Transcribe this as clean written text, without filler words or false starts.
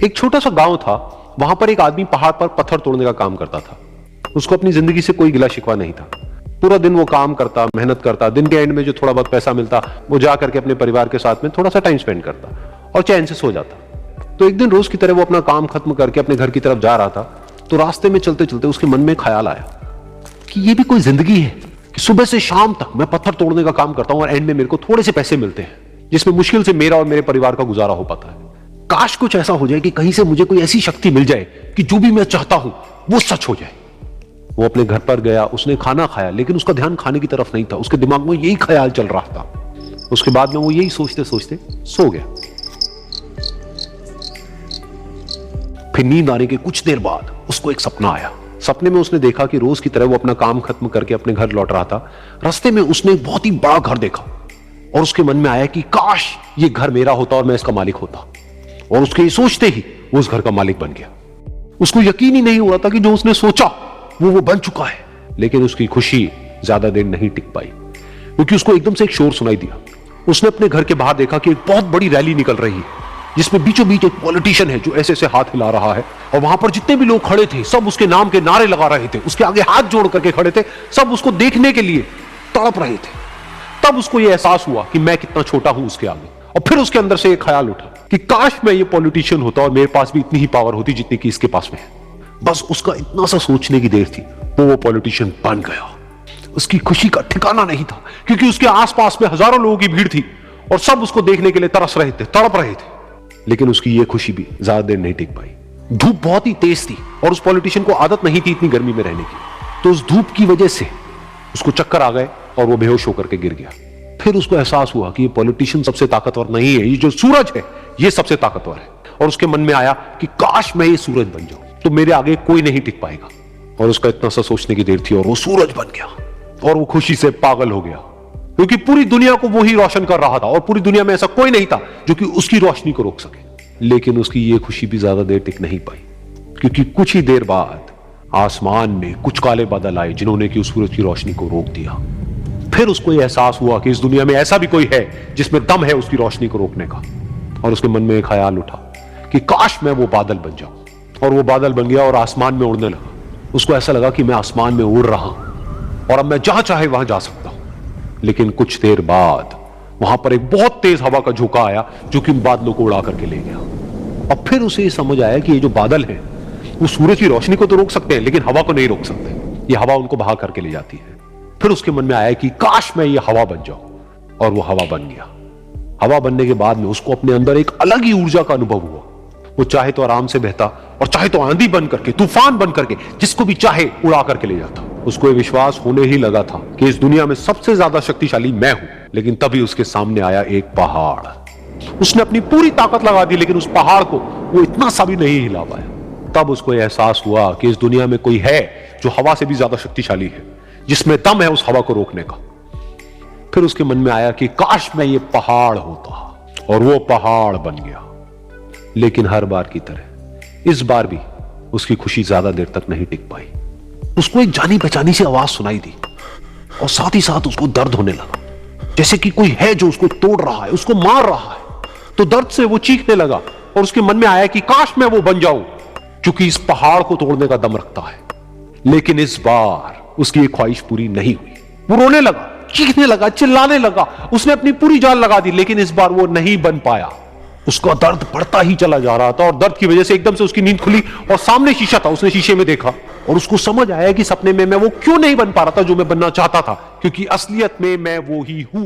एक छोटा सा गांव था, वहां पर एक आदमी पहाड़ पर पत्थर तोड़ने का काम करता था। उसको अपनी जिंदगी से कोई गिला शिकवा नहीं था। पूरा दिन वो काम करता, मेहनत करता, दिन के एंड में जो थोड़ा बहुत पैसा मिलता वो जा करके अपने परिवार के साथ में थोड़ा सा टाइम स्पेंड करता और चैन से सो जाता। तो एक दिन रोज की तरह वो अपना काम खत्म करके अपने घर की तरफ जा रहा था, तो रास्ते में चलते चलते उसके मन में ख्याल आया कि ये भी कोई जिंदगी है कि सुबह से शाम तक मैं पत्थर तोड़ने का काम करता हूं और एंड में मेरे को थोड़े से पैसे मिलते हैं, जिसमें मुश्किल से मेरा और मेरे परिवार का गुजारा हो पाता है। काश कुछ ऐसा हो जाए कि कहीं से मुझे कोई ऐसी शक्ति मिल जाए कि जो भी मैं चाहता हूं वो सच हो जाए। वो अपने घर पर गया, उसने खाना खाया, लेकिन उसका ध्यान खाने की तरफ नहीं था। उसके दिमाग में यही ख्याल चल रहा था। उसके बाद में वो यही सोचते सोचते सो गया। फिर नींद आने के कुछ देर बाद उसको एक सपना आया। सपने में उसने देखा कि रोज की तरह वो अपना काम खत्म करके अपने घर लौट रहा था। रास्ते में उसने एक बहुत ही बड़ा घर देखा और उसके मन में आया कि काश ये घर मेरा होता और मैं इसका मालिक होता। और उसके सोचते ही वो उस घर का मालिक बन गया। उसको यकीन ही नहीं हो रहा था कि जो उसने सोचा वो बन चुका है। लेकिन उसकी खुशी ज्यादा देर नहीं टिक पाई, क्योंकि उसको एकदम से एक शोर सुनाई दिया। उसने अपने घर के बाहर देखा कि एक बहुत बड़ी रैली निकल रही है, जिसमें बीचों बीच एक पॉलिटिशियन है जो ऐसे ऐसे हाथ हिला रहा है। और वहां पर जितने भी लोग खड़े थे सब उसके नाम के नारे लगा रहे थे, उसके आगे हाथ जोड़ करके खड़े थे, सब उसको देखने के लिए तड़प रहे थे। तब उसको यह एहसास हुआ कि मैं कितना छोटा हूं उसके आगे। और फिर उसके अंदर से एक ख्याल उठा कि काश मैं ये पॉलिटिशियन होता और मेरे पास भी इतनी ही पावर होती जितनी कि इसके पास में है। बस उसका इतना सा सोचने की देर थी, वो पॉलिटिशियन बन गया। उसकी खुशी का ठिकाना नहीं था, क्योंकि उसके आसपास में हजारों लोगों की भीड़ थी और सब उसको देखने के लिए तरस रहे थे, तड़प रहे थे। लेकिन उसकी ये खुशी भी ज्यादा देर नहीं टिक पाई। धूप बहुत ही तेज थी और उस पॉलिटिशियन को आदत नहीं थी इतनी गर्मी में रहने की। तो उस धूप की वजह से उसको चक्कर आ गए और वो बेहोश होकर के गिर गया। फिर उसको एहसास हुआ कि ये पॉलिटिशियन सबसे ताकतवर नहीं है, ये जो सूरज है ये सबसे ताकतवर है। और उसके मन में आया कि काश मैं ये सूरज बन जाऊं तो मेरे आगे कोई नहीं टिक पाएगा। और उसका इतना सा सोचने की देर थी और वो सूरज बन गया। और वो खुशी से पागल हो गया, क्योंकि पूरी दुनिया को वो ही रोशन कर रहा था और पूरी दुनिया में ऐसा कोई नहीं था जो कि उसकी रोशनी को रोक सके। लेकिन उसकी ये खुशी भी ज्यादा देर टिक नहीं पाई, क्योंकि कुछ ही देर बाद आसमान में कुछ काले बादल आए जिन्होंने कि उस सूरज की रोशनी को रोक दिया। फिर उसको यह एहसास हुआ कि इस दुनिया में ऐसा भी कोई है जिसमें दम है उसकी रोशनी को रोकने का। और उसके मन में एक ख्याल उठा कि काश मैं वो बादल बन जाऊं। और वो बादल बन गया और आसमान में उड़ने लगा। उसको ऐसा लगा कि मैं आसमान में उड़ रहा हूं और अब मैं जहां चाहे वहां जा सकता हूं। लेकिन कुछ देर बाद वहां पर एक बहुत तेज हवा का झोंका आया जो कि बादलों को उड़ा करके ले गया। और फिर उसे समझ आया कि ये जो बादल है वो सूरज की रोशनी को तो रोक सकते हैं, लेकिन हवा को नहीं रोक सकते। ये हवा उनको बहा करके ले जाती है। फिर उसके मन में आया कि काश मैं ये हवा बन जाऊं। और वो हवा बन गया। हवा बनने के बाद में उसको अपने अंदर एक अलग ही ऊर्जा का अनुभव हुआ। वो चाहे तो आराम से बहता और चाहे तो आंधी बन करके, तूफान बन करके, जिसको भी चाहे उड़ा करके ले जाता। उसको ये विश्वास होने ही लगा था कि इस दुनिया में सबसे ज्यादा शक्तिशाली मैं हूं। लेकिन तभी उसके सामने आया एक पहाड़। उसने अपनी पूरी ताकत लगा दी, लेकिन उस पहाड़ को वो इतना सा भी नहीं हिला पाया। तब उसको एहसास हुआ कि इस दुनिया में कोई है जो हवा से भी ज्यादा शक्तिशाली है, जिसमें दम है उस हवा को रोकने का। फिर उसके मन में आया कि काश मैं ये पहाड़ होता। और वो पहाड़ बन गया। लेकिन हर बार की तरह इस बार भी उसकी खुशी ज्यादा देर तक नहीं टिक पाई। उसको एक जानी पहचानी सी आवाज सुनाई दी और साथ ही साथ उसको दर्द होने लगा, जैसे कि कोई है जो उसको तोड़ रहा है, उसको मार रहा है। तो दर्द से वो चीखने लगा और उसके मन में आया कि काश मैं वो बन जाऊं क्योंकि इस पहाड़ को तोड़ने का दम रखता है। लेकिन इस बार उसकी ये ख्वाहिश पूरी नहीं हुई। वो रोने लगा, चीखने लगा, चिल्लाने लगा। उसने अपनी पूरी जान लगा दी, लेकिन इस बार वो नहीं बन पाया। उसका दर्द बढ़ता ही चला जा रहा था और दर्द की वजह से एकदम से उसकी नींद खुली और सामने शीशा था। उसने शीशे में देखा और उसको समझ आया कि सपने में मैं वो क्यों नहीं बन पा रहा था जो मैं बनना चाहता था, क्योंकि असलियत में मैं वो ही हूं।